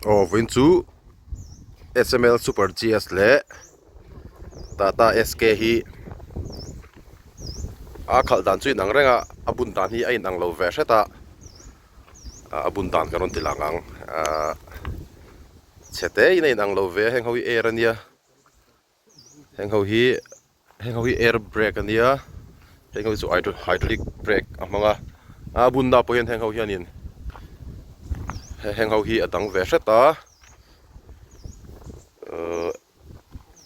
Vin chu SML Super GS le Tata Sk hi Khalh dan chu nang renga abun dan hi ai nang lo ve seta abun dan karon tilangang chete nei nang lo ve heng hoi air ania heng hoi air brake ania heng hoi chu hydraulic brake amanga abun da poin heng hoi hianin heng hoi adang ve seta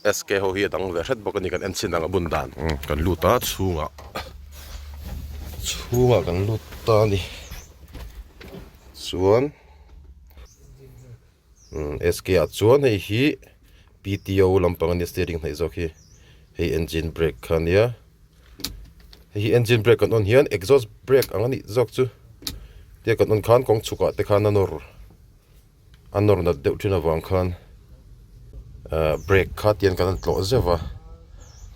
SK ho hi adang ve set bokani kan engine ang abun dan kan luta chunga kan luta ni chuan SK a chuan hi PTO lampang ani steering nei zok hi hei engine brake khania hi engine brake kan on hian exhaust brake angani zok chu te kan on khan kong chuka te khan anor na deuh thina wang khan brake kha tian kan tlo zewa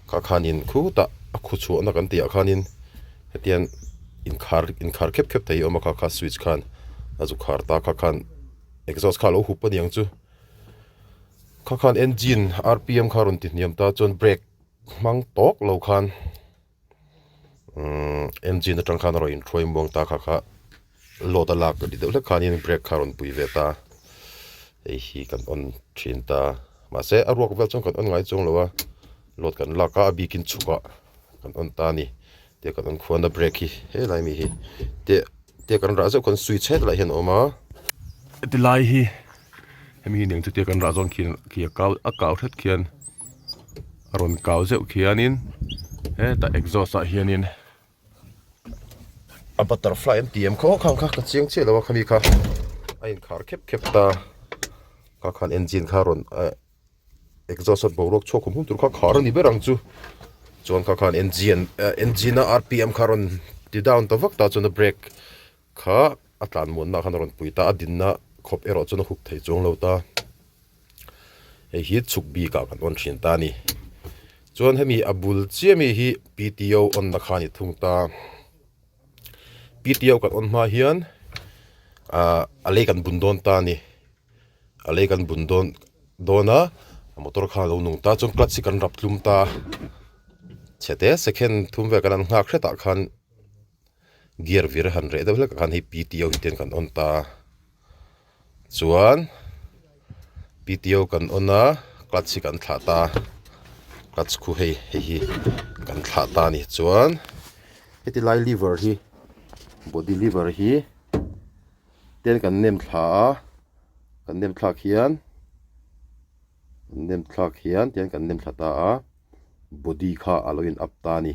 ka khanin khu ta khu chu na kan tia khanin hetian in khar khep thei oma kha switch khan azu khar ta kha khan exhaust kha lo hu pa niang chu kha khan engine RPM kha ron ti niam ta chon brake mang tok lo khan engine atang khan ro in throi mong ta kha lo ta lak di de khanin brake kha ron pui ve ta ei hi kan on thin ta ma se a ruak vel chong kan on ngai chong lowa lot kan laka bikin chuka kan on ta ni te kan on khon da brake hi he lai mi hi te kan ra zo kon switch het lai hen oma ti lai hi hemi ning chu te kan ra zong khi kaw thet khian aron kaw zeu khianin he ta exhaust a hianin a butterfly MTM kho khang kha ka chiang che lawa khami kha ain khar khep ta ka khan engine kha ron exhaust borok chokum hum tur kha khar ni berang chu chon kha khan engine RPM kha ron ti down ta vak ta chon brake kha atlan mon na khan ron puita adin na khop ero chon huk thei chong lo ta hi chuk bi ka kan on thin ta ni chon hemi abul chiami hi PTO on na khani thung ta PTO kan on ma hian alei kan bundon ta ni alei kan bundon dona motor kha lo nung ta chon clutch kan rap tlum ta chete second thum ve kan ngak kheta khan gear vir han re dawla kan hi PTO hiten kan on ta chuan PTO kan ona clutch kan thla ta clutch khu hei kan thla ta ni chuan heti lai lever hi body lever hi ten kan nem thla khian ten kan nem thla ta a body kha aloin up ta ni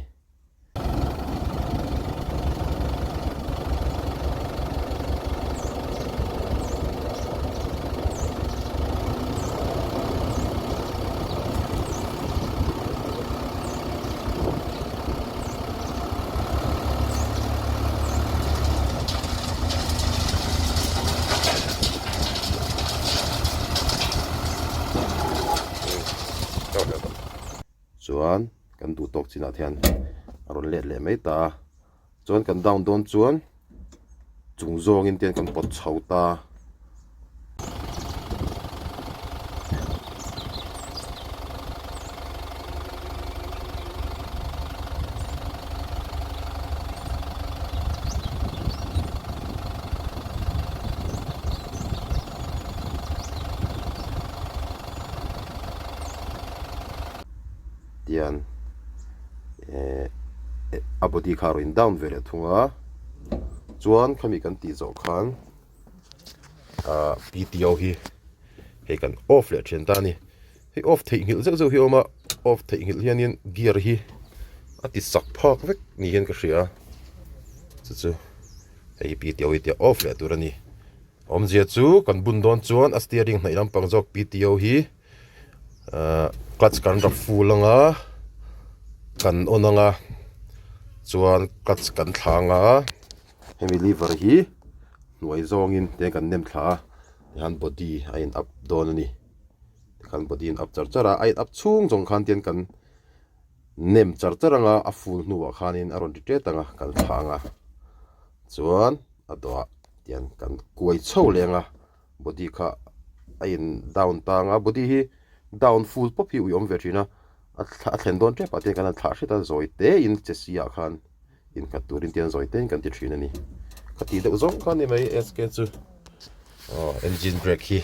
chuan kan du tok china thian aron le mai ta chuan kan down don chuan chung zong in ten kan pot chho ta tian abodi kha rin down vele thunga chuan khami kan ti zo khan PTO hi he kan off le chen ta ni he off thei ngil zo hi oma off thei ngil hianin gear hi ati sak phak vek ni hen ka hria chu hei PTO hi te off le turani om zia chu kan bun don chuan a steering hnai lampang jok PTO hi clutch kan ra fulanga kan onanga chuan clutch kan thlanga hemi lever hi nuai zongin te kan nem thla han body ain up don ani kan body in up charchara ain up chung jong khan ten kan nem charcharanga a full nuwa khanin aron ti tanga kan thlanga chuan adwa tian kan kuai chho lenga body kha in down tanga body hi down full pop hi uom ve thina a thlen don tre patin kan thla hri ta zoi te in chesia khan in ka turin tian zoi ten kan ti thina ni khati de zong khan ni mai sk chu engine brake hi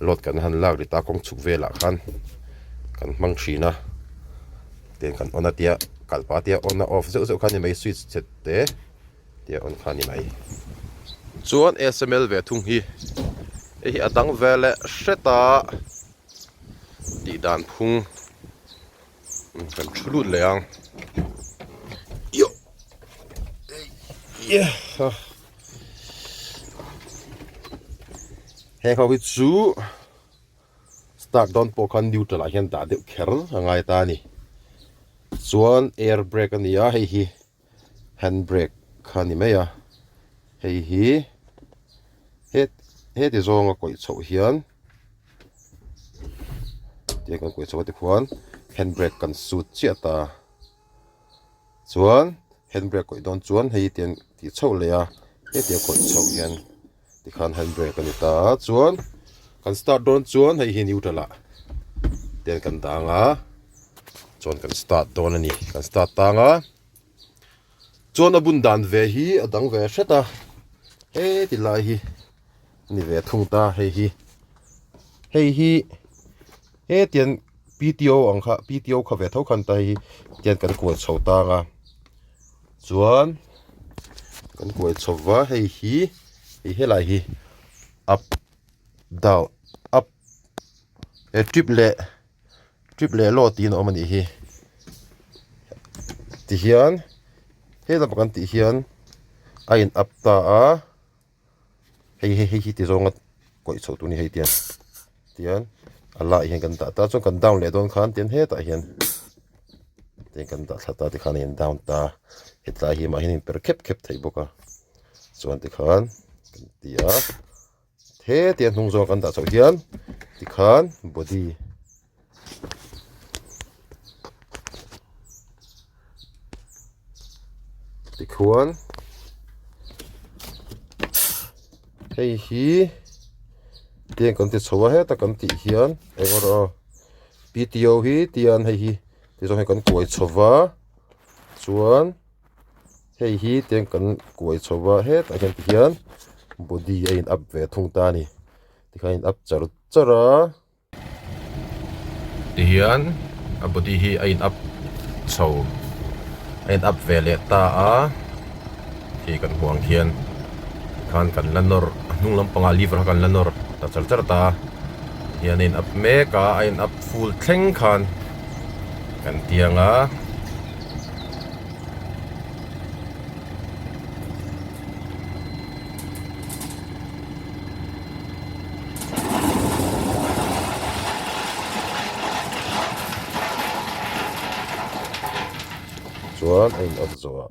lot kan han lak ri ta kong chuk vela khan kan mang thina ten kan ona tia kalpa tia on off zo khan ni mai switch set te tia on khan ni mai chuan SML ve thung hi hi adang vele seta di dan phung kan thulut leang yo yeah he khawi chu start don po khan neutral a hian da de kher angai ta ni chuan air brake ania hei hi hand brake khan ni meya hei hi he ti zonga koi chho hian ti kan koi chho ti khuan hand brake kan suit chia ta chuan hand brake koi don chuan hei tian ti chho le a he ti koi chho hian ti khan hand brake ani ta chuan kan start don chuan hei hi neutral a ten kan danga chuan kan start don ani kan start tanga chuan abun dan ve hi adang ve hreta he ti lai hi ni ve thung ta hei hi he tian PTO ang kha PTO kha ve tho khan ta hi tian kan kual chho ta nga chuan kan kual chhowa hei hi lai hi up down up triple lo tin omani hi ti hian he la kan ti hian a in up ta a hei ti zonga koi chho tu ni hei tian ala hian kan ta chu kan down le don khan tian he ta hian ten kan ta thata ti khan in down ta hetla hi ma hin per khep thei boka chuan ti khan kan tia the tian hung zo kan ta chho hian ti khan body ti khuan hei hi tian kan ti chhowa he ta kan ti hian engor PTO hi tian hei hi ti zo he kan koi chowa chuan hei hi tian kan koi chowa he ta hian ti hian body a in up ve thung ta ni ti khan in up chara ti hian a body hi a in up chho a in up ve le ta a hi kan huang hian khan kan lanor nung lampanga liver kan lanor ta char ta hian in up meka in up full thleng khan kan tianga chuan in up zoa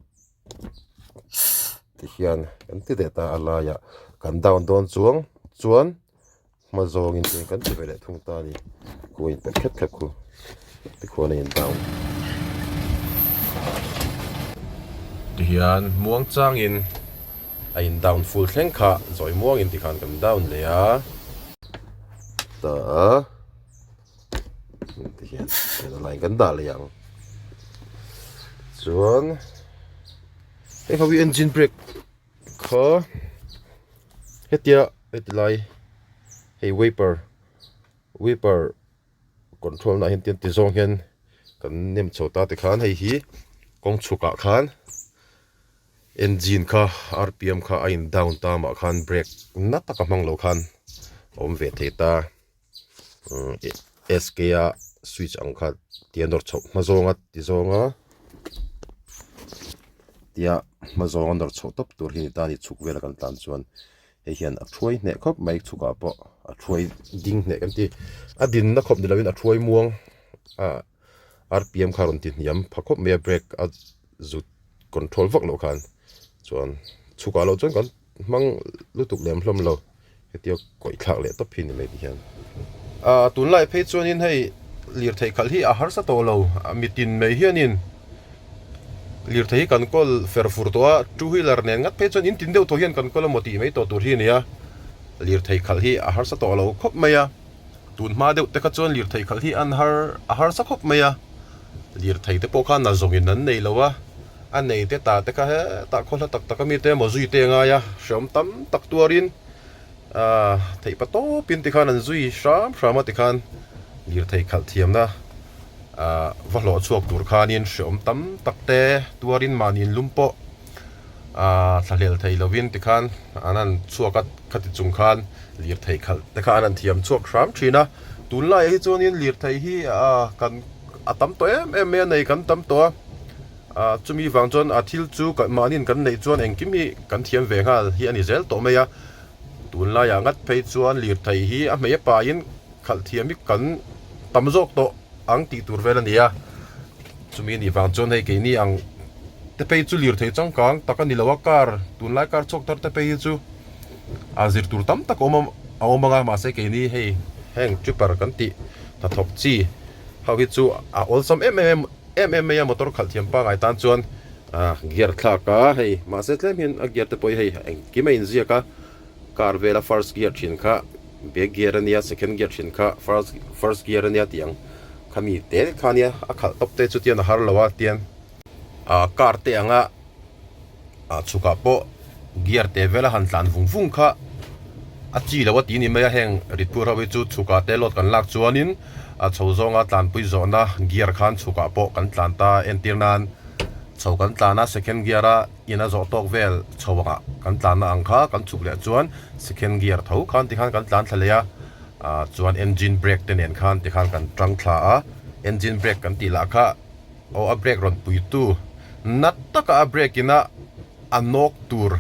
ti hian kan ti de ta ala ya kan down don chuan ma zong in kan ti ve le thung ta ni ko in pe khep khu ti khuan in down ti hian muang chang in a in down full thleng kha zoi muang in ti khan kan down le a ta ti hian la line kan da le yang chuan hei khawi engine brake kha hetia etlai hei wiper control na hin tian ti zong hian kan nem chota te khan hei hi kong chuka khan engine kha RPM kha a in down ta ma khan brake na ta ka mang lo khan om ve the ta SK a switch ang kha tian dor chho ma zonga ti zonga tia ma zong dor chho top tur hi ta ni chuk vela kan tan chuan hei hian a throi ne khop mai chuka po a throi ding ne kan ti a din na khop ni lovin a throi muang a RPM kha ron ti niam phakop me brake a zut control vak lo khan chuan chuka lo chuan kan mang lutuk lem hlom lo hetia koi thak le top hin mai ti hian a tun lai phei chuan in hei lir thei khal hi a har sa to lo mitin mai hian in lir thei kan kol fer fur to two wheeler nen ngat pe chon in tin deuh to hian kan kol moti mai to tur hi nia lir thei khal hi a har sa to lo khop maya tun ma deuh te kha chuan lir thei khal hi an har sa khop maya lir thei te po khan na zongin nan nei lowa an nei te ta te kha he ta khola tak tak mi te mo zui te nga ya shom tam tak tuarin thei pa to pin te khan an zui sham te khan lir thei khal thiam na valo chuak tur khanin shom tam tak te tuarin manin lumpo thalel thei lovin te khan anan chuakat khati chung khan lir thei khal te khan an thiam chuak sham thina tun lai hi chuanin lir thei hi kan atam to em me nei kan tam to chumi wang chuan thil chu kan manin kan nei chuan engkim hi kan thiam ve ngal hi ani zel to meya tun lai ngat phei chuan lir thei hi a me pa in khal thiam hi kan tam jok to ang ti tur vel ania chumi ni wang chuan hei ke ni ang te pei chu lir thei changkang takani lawa kar tun lai kar chok tar te pei chu azir tur tam tak omanga ma se ke ni hei heng chupar kan ti ta thok chi how hi chu olsam mm ya motor khal thiam pa ngai tan chuan gear thla ka hei ma se tlem hin a gear te poi hei ki mai in zia ka car vela first gear thin kha be gear ania second gear thin kha first gear ania tiang khami te khania a khal top te chu tian har lawa tian car te anga chuka po gear te vela han tlan vung kha a chi lawa ti ni mai heng ritpur hawi chu chuka te lot kan lak chuanin chhozonga tlan pui zona gear khan chuka po kan tlan ta entirnan chho kan tlana second gear a ina zo tok vel chhowanga kan tlana angkha kan chuk le chuan second gear tho khan ti khan kan tlan thaleya chuan engine brake te nen khan ti khan kan tang thla a engine brake kan ti la kha a brake ron pui tu nat taka a brake ina anok tur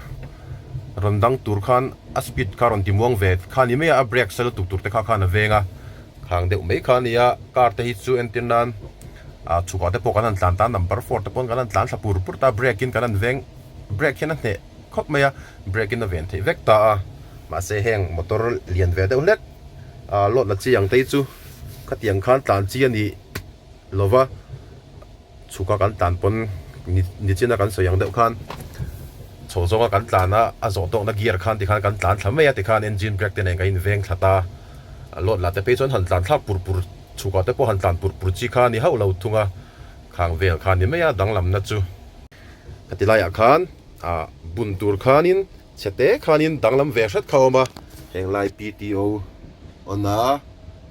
rondang tur khan a speed car on timuang ve khani me a brake sel tur te kha khan venga khang deuh mai khania car te hi chu entirnan chuka te pokan an tlan ta number 4 te pon kan an tlan thlapur pur ta brake in kan an veng brake hin a hne khop maya brake in a ven thei vek ta ma se heng motor lian ve deuh hlek lot la chi yang te chu khatiang khan tlan chi ani lova chuka kan tlan pon ni china kan soyang deuh khan chhozonga kan tlana a zo tok na gear khan ti khan kan tlan thlamaya ti khan engine brake te nen ka in veng thlata lot la te pe chon han tlan thla pur chuka te po han tlan pur chi khan ni hau lo thunga khang vel khan ni meya danglam na chu katilaya khan bun tur khanin chete khanin danglam ve hret khawma heng lai PTO ona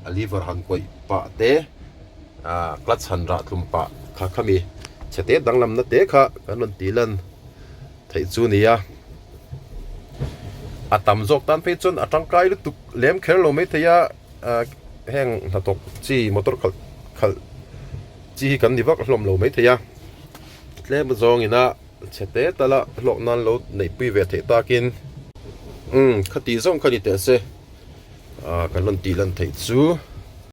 aliver han koi pa te clutch han ra tlum pa kha khami chete danglam na te kha kanon tilan thei chu nia atam jok tan pe chon atangkai lu tuk lem kher lo me theya heng natok chi motor khal chi kan diwak hlom lo me theya tlem zong ina chete tala lok nan lo nei pi ve the takin khati zong khani te se kanon tilan thei chu